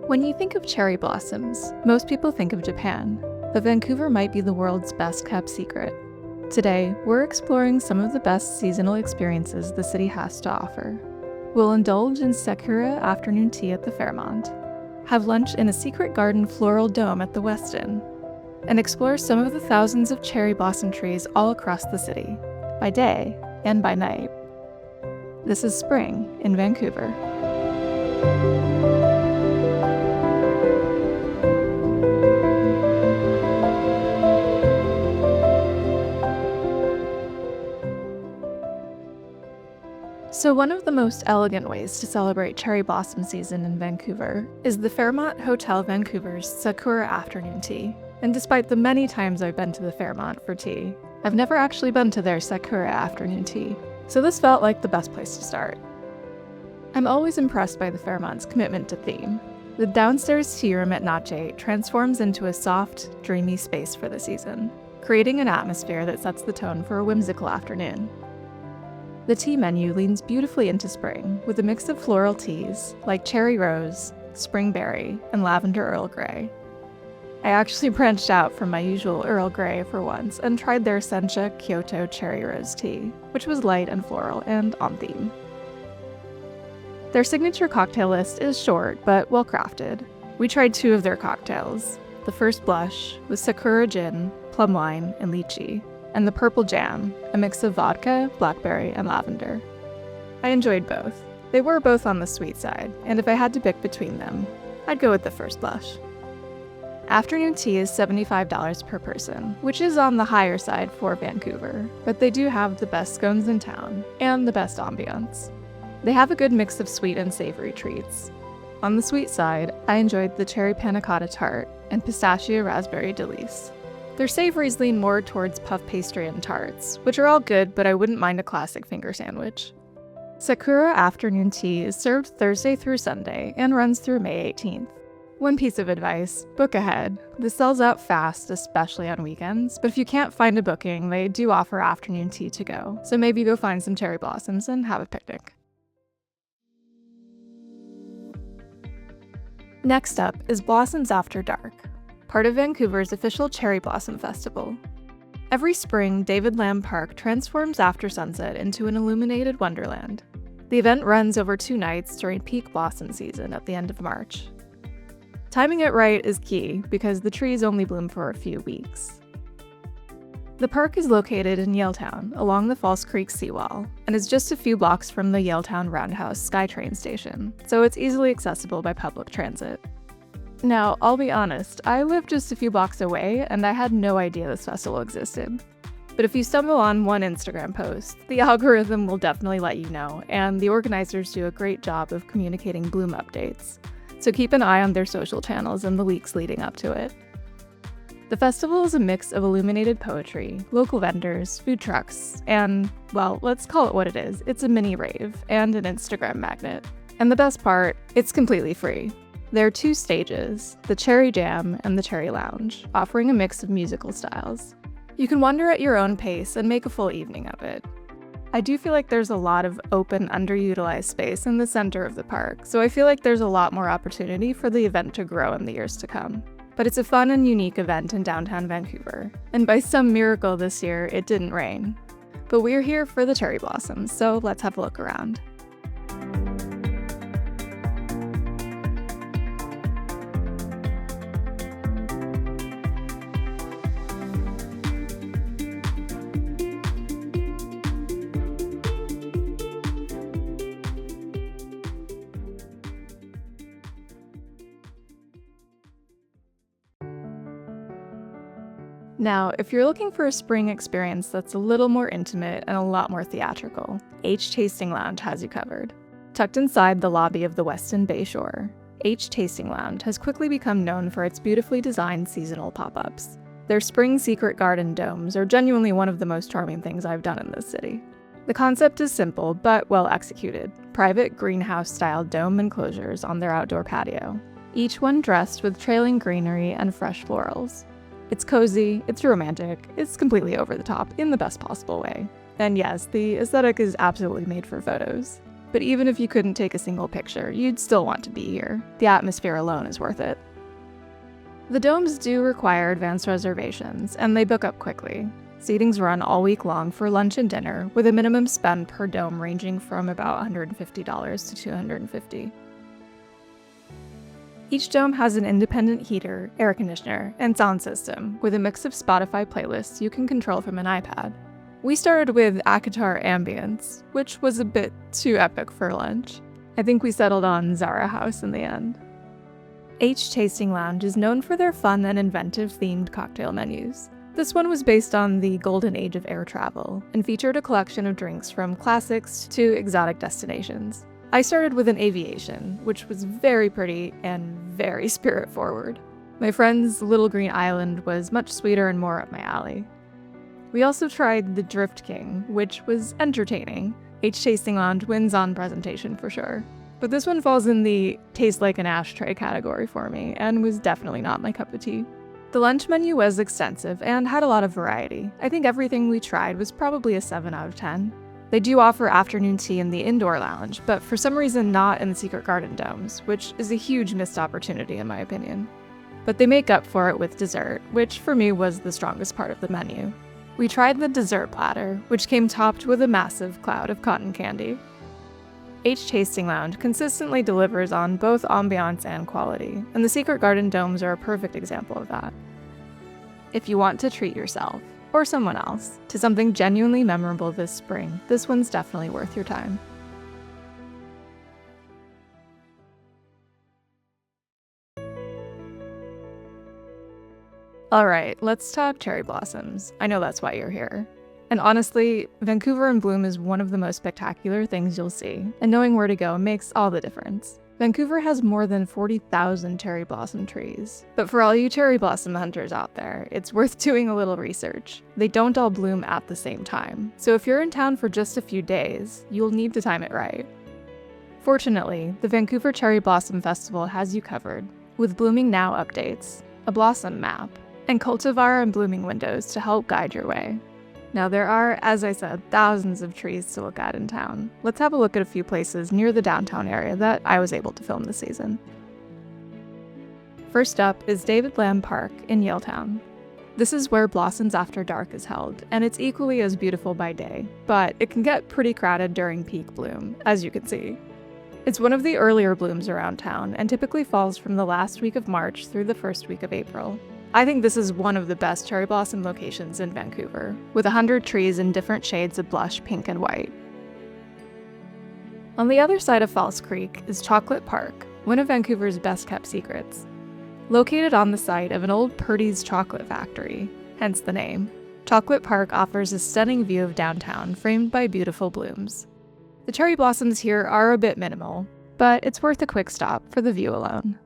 When you think of cherry blossoms, most people think of Japan, but Vancouver might be the world's best-kept secret. Today, we're exploring some of the best seasonal experiences the city has to offer. We'll indulge in Sakura Afternoon Tea at the Fairmont, have lunch in a secret garden floral dome at the Westin, and explore some of the thousands of cherry blossom trees all across the city, by day and by night. This is spring in Vancouver. So one of the most elegant ways to celebrate cherry blossom season in Vancouver is the Fairmont Hotel Vancouver's Sakura Afternoon Tea. And despite the many times I've been to the Fairmont for tea, I've never actually been to their Sakura Afternoon Tea. So this felt like the best place to start. I'm always impressed by the Fairmont's commitment to theme. The downstairs tea room at Nache transforms into a soft, dreamy space for the season, creating an atmosphere that sets the tone for a whimsical afternoon. The tea menu leans beautifully into spring, with a mix of floral teas like cherry rose, spring berry, and lavender Earl Grey. I actually branched out from my usual Earl Grey for once and tried their Sencha Kyoto Cherry Rose tea, which was light and floral and on theme. Their signature cocktail list is short but well crafted. We tried 2 of their cocktails. The first blush was Sakura Gin, plum wine, and lychee, and the Purple Jam, a mix of vodka, blackberry, and lavender. I enjoyed both. They were both on the sweet side, and if I had to pick between them, I'd go with the first blush. Afternoon tea is $75 per person, which is on the higher side for Vancouver, but they do have the best scones in town, and the best ambiance. They have a good mix of sweet and savory treats. On the sweet side, I enjoyed the cherry panna cotta tart and pistachio raspberry delice. Their savories lean more towards puff pastry and tarts, which are all good, but I wouldn't mind a classic finger sandwich. Sakura Afternoon Tea is served Thursday through Sunday and runs through May 18th. One piece of advice, book ahead. This sells out fast, especially on weekends, but if you can't find a booking, they do offer afternoon tea to go, so maybe go find some cherry blossoms and have a picnic. Next up is Blossoms After Dark, part of Vancouver's official Cherry Blossom Festival. Every spring, David Lam Park transforms after sunset into an illuminated wonderland. The event runs over 2 nights during peak blossom season at the end of March. Timing it right is key because the trees only bloom for a few weeks. The park is located in Yaletown, along the False Creek seawall, and is just a few blocks from the Yaletown Roundhouse SkyTrain station, so it's easily accessible by public transit. Now, I'll be honest, I live just a few blocks away, and I had no idea this festival existed. But if you stumble on one Instagram post, the algorithm will definitely let you know, and the organizers do a great job of communicating bloom updates. So keep an eye on their social channels and the weeks leading up to it. The festival is a mix of illuminated poetry, local vendors, food trucks, and, well, let's call it what it is. It's a mini rave and an Instagram magnet. And the best part, it's completely free. There are 2 stages, the Cherry Jam and the Cherry Lounge, offering a mix of musical styles. You can wander at your own pace and make a full evening of it. I do feel like there's a lot of open, underutilized space in the center of the park, so I feel like there's a lot more opportunity for the event to grow in the years to come. But it's a fun and unique event in downtown Vancouver, and by some miracle this year, it didn't rain. But we're here for the cherry blossoms, so let's have a look around. Now, if you're looking for a spring experience that's a little more intimate and a lot more theatrical, H Tasting Lounge has you covered. Tucked inside the lobby of the Westin Bayshore, H Tasting Lounge has quickly become known for its beautifully designed seasonal pop-ups. Their spring secret garden domes are genuinely one of the most charming things I've done in this city. The concept is simple but well executed, private greenhouse-style dome enclosures on their outdoor patio, each one dressed with trailing greenery and fresh florals. It's cozy, it's romantic, it's completely over the top in the best possible way. And yes, the aesthetic is absolutely made for photos. but even if you couldn't take a single picture, you'd still want to be here. The atmosphere alone is worth it. The domes do require advanced reservations, and they book up quickly. Seatings run all week long for lunch and dinner, with a minimum spend per dome ranging from about $150 to $250. Each dome has an independent heater, air conditioner, and sound system, with a mix of Spotify playlists you can control from an iPad. We started with Akatar Ambience, which was a bit too epic for lunch. I think we settled on Zara House in the end. H Tasting Lounge is known for their fun and inventive themed cocktail menus. This one was based on the golden age of air travel and featured a collection of drinks from classics to exotic destinations. I started with an aviation, which was very pretty and very spirit-forward. My friend's Little Green Island was much sweeter and more up my alley. We also tried the Drift King, which was entertaining. H Tasting Lounge wins on presentation for sure. But this one falls in the taste like an ashtray category for me, and was definitely not my cup of tea. The lunch menu was extensive and had a lot of variety. I think everything we tried was probably a 7 out of 10. They do offer afternoon tea in the indoor lounge, but for some reason not in the Secret Garden domes, which is a huge missed opportunity in my opinion. But they make up for it with dessert, which for me was the strongest part of the menu. We tried the dessert platter, which came topped with a massive cloud of cotton candy. H Tasting Lounge consistently delivers on both ambiance and quality, and the Secret Garden domes are a perfect example of that. If you want to treat yourself, or someone else, to something genuinely memorable this spring, this one's definitely worth your time. Alright, let's talk cherry blossoms. I know that's why you're here. And honestly, Vancouver in bloom is one of the most spectacular things you'll see, and knowing where to go makes all the difference. Vancouver has more than 40,000 cherry blossom trees. But for all you cherry blossom hunters out there, it's worth doing a little research. They don't all bloom at the same time, so if you're in town for just a few days, you'll need to time it right. Fortunately, the Vancouver Cherry Blossom Festival has you covered, with Blooming Now updates, a blossom map, and cultivar and blooming windows to help guide your way. Now there are, as I said, thousands of trees to look at in town. Let's have a look at a few places near the downtown area that I was able to film this season. First up is David Lam Park in Yaletown. This is where Blossoms After Dark is held, and it's equally as beautiful by day, but it can get pretty crowded during peak bloom, as you can see. It's one of the earlier blooms around town, and typically falls from the last week of March through the first week of April. I think this is one of the best cherry blossom locations in Vancouver, with 100 trees in different shades of blush, pink, and white. On the other side of False Creek is Chocolate Park, one of Vancouver's best-kept secrets. Located on the site of an old Purdy's chocolate factory, hence the name, Chocolate Park offers a stunning view of downtown framed by beautiful blooms. The cherry blossoms here are a bit minimal, but it's worth a quick stop for the view alone.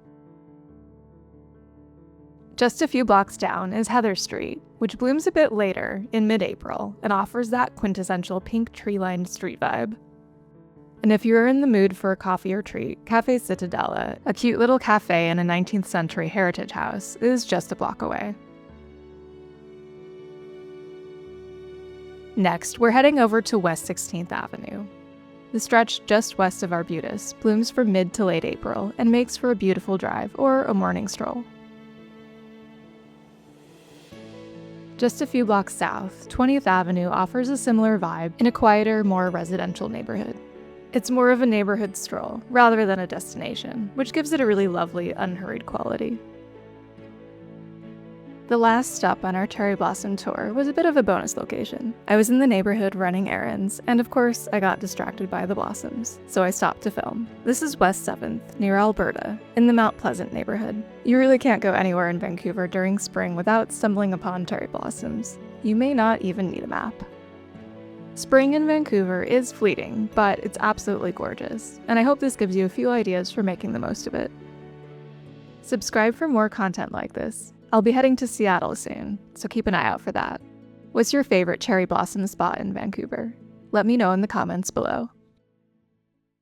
Just a few blocks down is Heather Street, which blooms a bit later, in mid-April, and offers that quintessential pink tree-lined street vibe. And if you're in the mood for a coffee or treat, Cafe Citadella, a cute little cafe in a 19th century heritage house, is just a block away. Next, we're heading over to West 16th Avenue. The stretch just west of Arbutus blooms from mid to late April and makes for a beautiful drive or a morning stroll. Just a few blocks south, 20th Avenue offers a similar vibe in a quieter, more residential neighborhood. It's more of a neighborhood stroll, rather than a destination, which gives it a really lovely, unhurried quality. The last stop on our cherry blossom tour was a bit of a bonus location. I was in the neighborhood running errands, and of course, I got distracted by the blossoms, so I stopped to film. This is West 7th, near Alberta, in the Mount Pleasant neighborhood. You really can't go anywhere in Vancouver during spring without stumbling upon cherry blossoms. You may not even need a map. Spring in Vancouver is fleeting, but it's absolutely gorgeous, and I hope this gives you a few ideas for making the most of it. Subscribe for more content like this. I'll be heading to Seattle soon, so keep an eye out for that. What's your favorite cherry blossom spot in Vancouver? Let me know in the comments below.